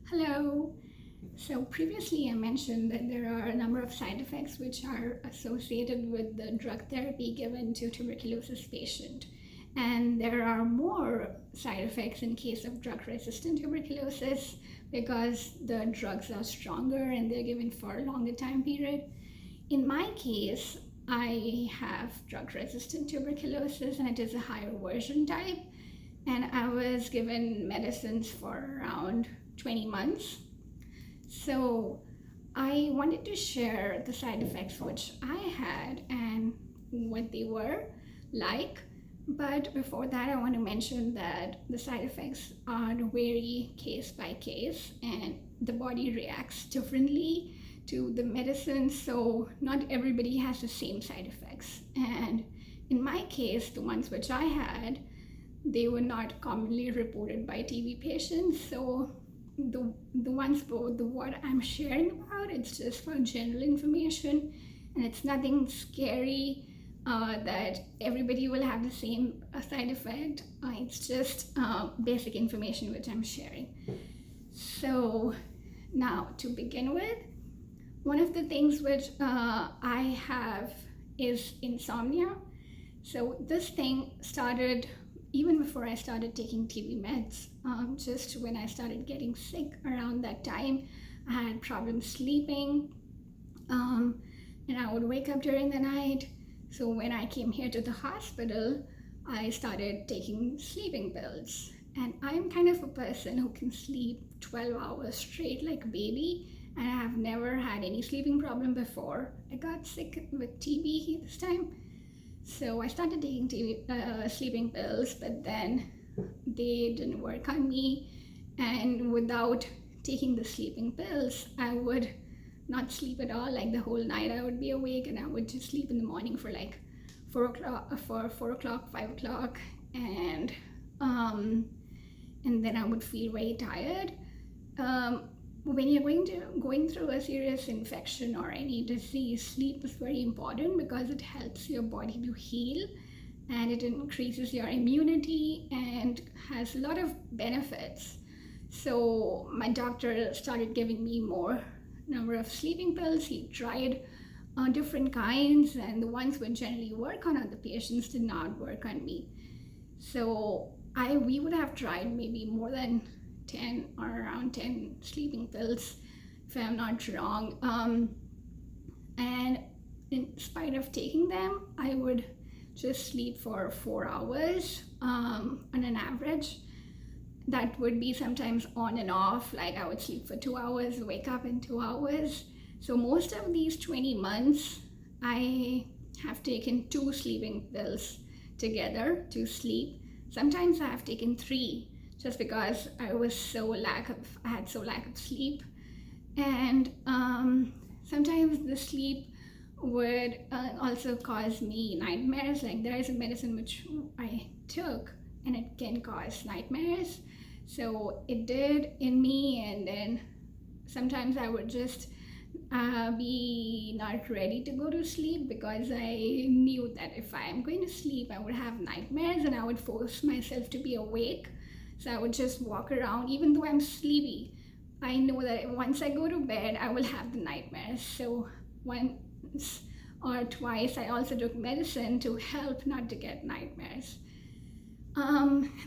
Hello. So previously I mentioned that there are a number of side effects which are associated with the drug therapy given to tuberculosis patient. And there are more side effects in case of drug-resistant tuberculosis because the drugs are stronger and they're given for a longer time period. In my case, I have drug-resistant tuberculosis and it is a higher version type. And I was given medicines for around 20 months. So I wanted to share the side effects which I had and what they were like. But before that, I want to mention that the side effects are vary case by case and the body reacts differently to the medicine. So not everybody has the same side effects. And in my case, the ones which I had, they were not commonly reported by TB patients. So the ones what I'm sharing about, it's just for general information and it's nothing scary that everybody will have the same side effect. It's just basic information which I'm sharing. So now to begin with, one of the things which I have is insomnia. So this thing started even before I started taking TB meds. Just when I started getting sick around that time, I had problems sleeping and I would wake up during the night. So when I came here to the hospital, I started taking sleeping pills. And I'm kind of a person who can sleep 12 hours straight like a baby, and I have never had any sleeping problem before. I got sick with TB this time. So I started taking sleeping pills, but then they didn't work on me. And without taking the sleeping pills, I would not sleep at all. Like the whole night I would be awake and I would just sleep in the morning for like 4 o'clock, 5 o'clock. And then I would feel very tired. When you're going through a serious infection or any disease, sleep is very important because it helps your body to heal and it increases your immunity and has a lot of benefits. So my doctor started giving me more number of sleeping pills. He tried different kinds, and the ones which generally work on other patients did not work on me. So we would have tried maybe more than 10 or around 10 sleeping pills, if I'm not wrong. And in spite of taking them, I would just sleep for 4 hours on an average. That would be sometimes on and off, like I would sleep for 2 hours, wake up in 2 hours. So most of these 20 months, I have taken 2 sleeping pills together to sleep. Sometimes I have taken 3, just because I had so lack of sleep. And sometimes the sleep would also cause me nightmares. Like there is a medicine which I took and it can cause nightmares. So it did in me, and then sometimes I would just be not ready to go to sleep because I knew that if I am going to sleep, I would have nightmares and I would force myself to be awake. So I would just walk around, even though I'm sleepy. I know that once I go to bed, I will have the nightmares. So once or twice, I also took medicine to help not to get nightmares.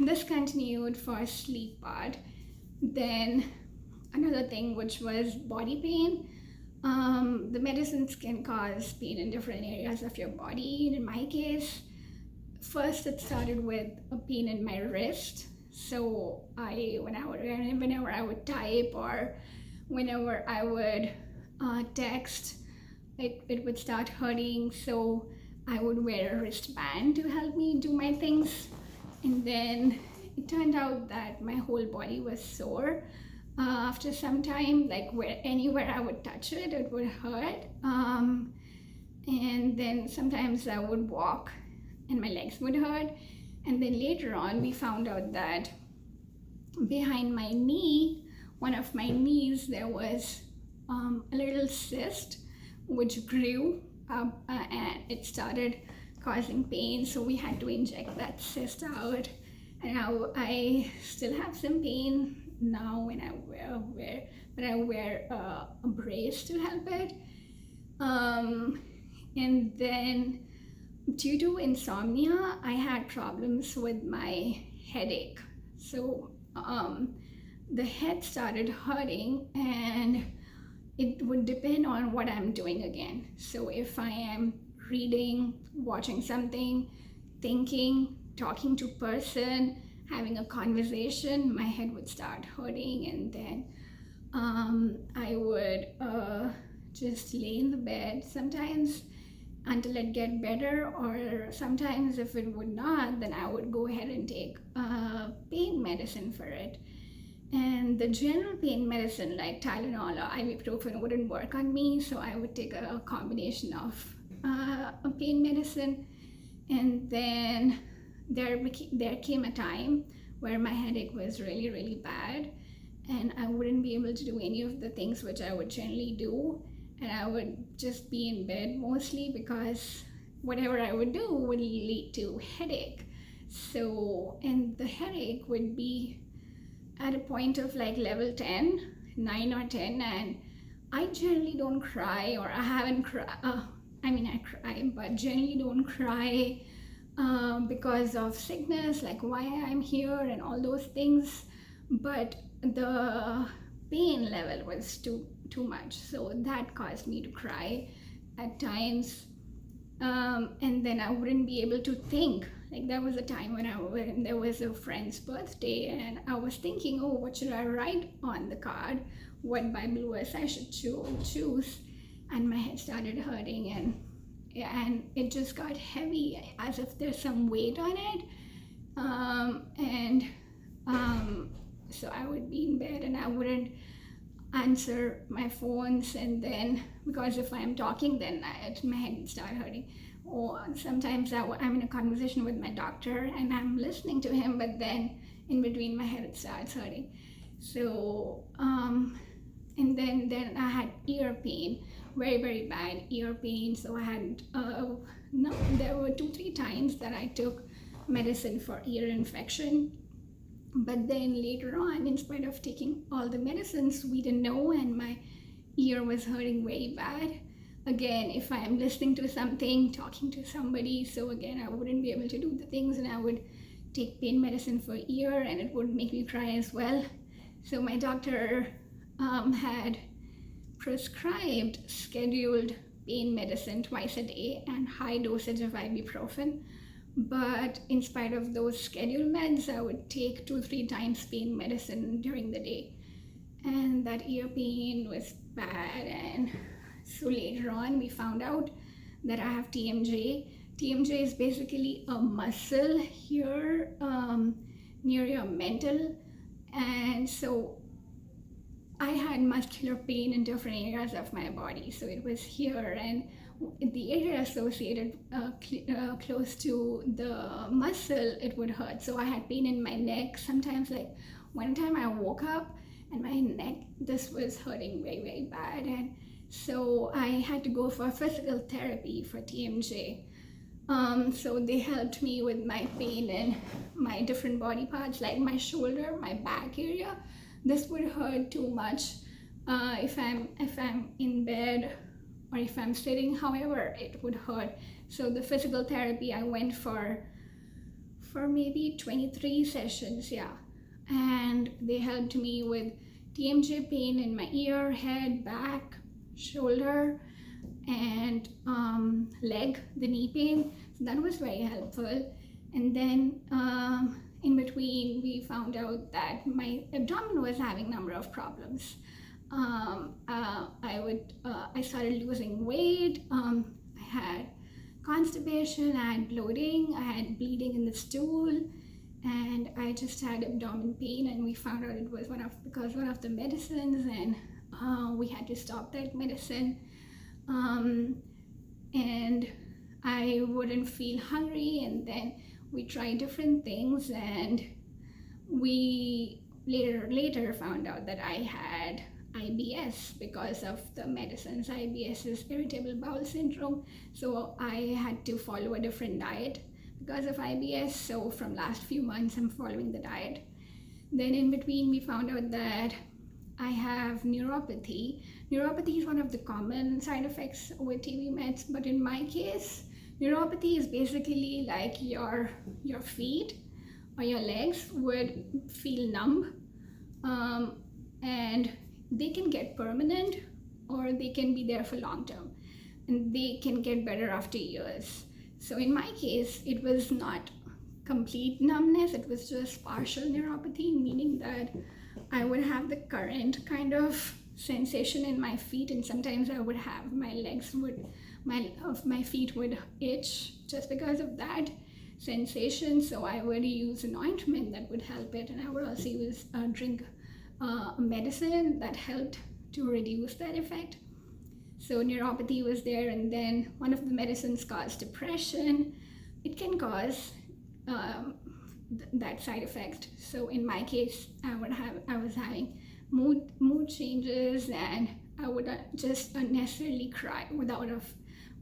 This continued for sleep part. Then another thing, which was body pain. The medicines can cause pain in different areas of your body. In my case, first it started with a pain in my wrist. So whenever I would type or whenever I would text, it would start hurting. So I would wear a wristband to help me do my things. And then it turned out that my whole body was sore. After some time, like anywhere I would touch it, it would hurt. And then sometimes I would walk and my legs would hurt. And then later on, we found out that behind my knee, one of my knees, there was a little cyst which grew up and it started causing pain. So we had to inject that cyst out. And now I still have some pain now when I wear but I wear a brace to help it. And then due to insomnia, I had problems with my headache. So the head started hurting, and it would depend on what I'm doing again. So if I am reading, watching something, thinking, talking to a person, having a conversation, my head would start hurting, and then I would just lay in the bed sometimes until it get better, or sometimes if it would not, then I would go ahead and take pain medicine for it. And the general pain medicine like Tylenol or ibuprofen wouldn't work on me, so I would take a combination of a pain medicine. And then there came a time where my headache was really, really bad, and I wouldn't be able to do any of the things which I would generally do, and I would just be in bed mostly because whatever I would do would lead to headache. So, and the headache would be at a point of like level 10, 9 or 10, and I generally don't cry, or I haven't cried. I cry, but generally don't cry because of sickness, like why I'm here and all those things. But the pain level was too much, so that caused me to cry at times. And then I wouldn't be able to think. Like there was a time when there was a friend's birthday, and I was thinking, oh, what should I write on the card? What Bible verse I should choose? And my head started hurting, and it just got heavy, as if there's some weight on it. So I would be in bed and I wouldn't answer my phones, and then because if I'm talking, then my head would start hurting. Or sometimes I'm in a conversation with my doctor and I'm listening to him, but then in between my head it starts hurting. So and then I had ear pain, very, very bad ear pain. So I had there were 2-3 times that I took medicine for ear infection. But then later on, in spite of taking all the medicines, we didn't know, and my ear was hurting very bad. Again, if I am listening to something, talking to somebody, so again, I wouldn't be able to do the things, and I would take pain medicine for ear, and it would make me cry as well. So my doctor had prescribed scheduled pain medicine twice a day and high dosage of ibuprofen. But in spite of those scheduled meds, I would take 2-3 times pain medicine during the day. And that ear pain was bad. And so later on, we found out that I have TMJ. TMJ is basically a muscle here near your mental. And so I had muscular pain in different areas of my body. So it was here, and the area associated close to the muscle, it would hurt. So I had pain in my neck. Sometimes, like one time I woke up and my neck, this was hurting very, very bad. And so I had to go for physical therapy for TMJ. So they helped me with my pain in my different body parts, like my shoulder, my back area. This would hurt too much if I'm in bed or if I'm sitting. However, it would hurt. So the physical therapy I went for maybe 23 sessions, yeah. And they helped me with TMJ pain in my ear, head, back, shoulder, and leg, the knee pain. So that was very helpful. And then in between, we found out that my abdomen was having a number of problems. I started losing weight. I had constipation, I had bloating, I had bleeding in the stool, and I just had abdomen pain. And we found out it was because one of the medicines, and we had to stop that medicine. And I wouldn't feel hungry, and then we tried different things, and we later found out that I had IBS because of the medicines. IBS is irritable bowel syndrome, so I had to follow a different diet because of IBS. So from last few months I'm following the diet. Then in between we found out that I have neuropathy. Neuropathy is one of the common side effects with TB meds, but in my case, neuropathy is basically like your feet or your legs would feel numb, and they can get permanent or they can be there for long term, and they can get better after years. So in my case, it was not complete numbness, it was just partial neuropathy, meaning that I would have the current kind of sensation in my feet, and sometimes I would have my feet would itch just because of that sensation. So I would use an ointment that would help it, and I would also use drink medicine that helped to reduce that effect. So neuropathy was there, and then one of the medicines caused depression. It can cause that side effect. So in my case, I was having mood changes, and I would just unnecessarily cry without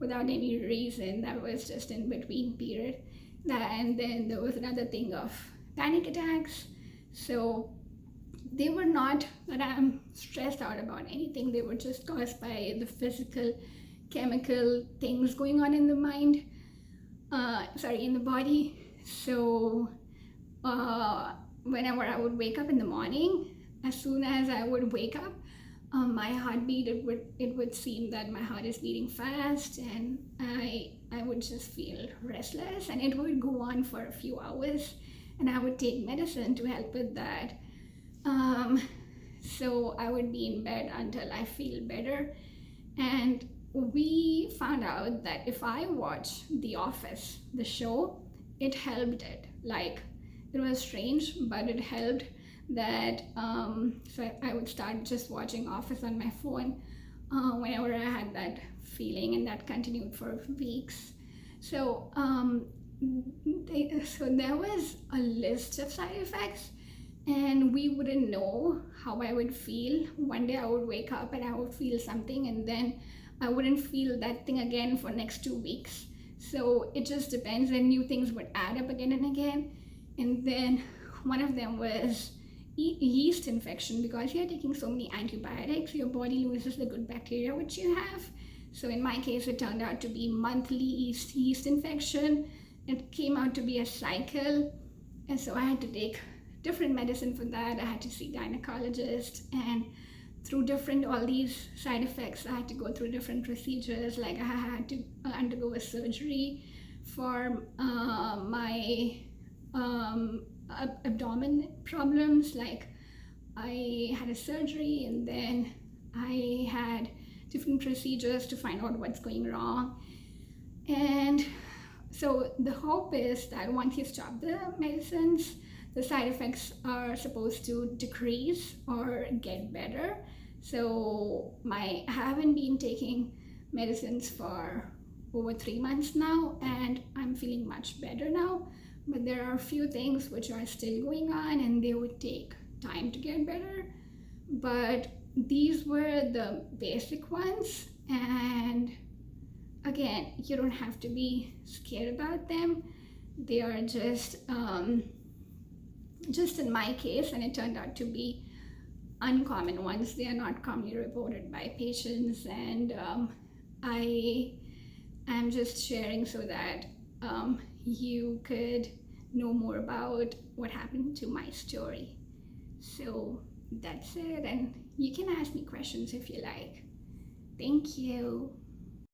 any reason. That was just in between period. And then there was another thing of panic attacks. So they were not that I'm stressed out about anything. They were just caused by the physical, chemical things going on in the mind. In the body. So whenever I would wake up in the morning, as soon as I would wake up, my heartbeat, it would seem that my heart is beating fast, and I would just feel restless, and it would go on for a few hours, and I would take medicine to help with that. So I would be in bed until I feel better, and we found out that if I watch The Office, the show, it helped it. Like, it was strange, but it helped that. So I would start just watching Office on my phone whenever I had that feeling, and that continued for weeks. So, so there was a list of side effects, and we wouldn't know how I would feel. One day I would wake up and I would feel something, and then I wouldn't feel that thing again for next 2 weeks. So it just depends, and new things would add up again and again. And then one of them was yeast infection. Because you're taking so many antibiotics, your body loses the good bacteria which you have. So in my case, it turned out to be monthly yeast infection. It came out to be a cycle, and so I had to take different medicine for that. I had to see gynecologist, and through all these side effects, I had to go through different procedures. Like, I had to undergo a surgery for my abdomen problems. Like, I had a surgery, and then I had different procedures to find out what's going wrong. And so the hope is that once you stop the medicines, the side effects are supposed to decrease or get better. So I haven't been taking medicines for over 3 months now, and I'm feeling much better now. But there are a few things which are still going on, and they would take time to get better. But these were the basic ones, and again, you don't have to be scared about them. They are just in my case, and it turned out to be uncommon ones. They are not commonly reported by patients, and I am just sharing so that you could know more about what happened to my story. So that's it, and you can ask me questions if you like. Thank you.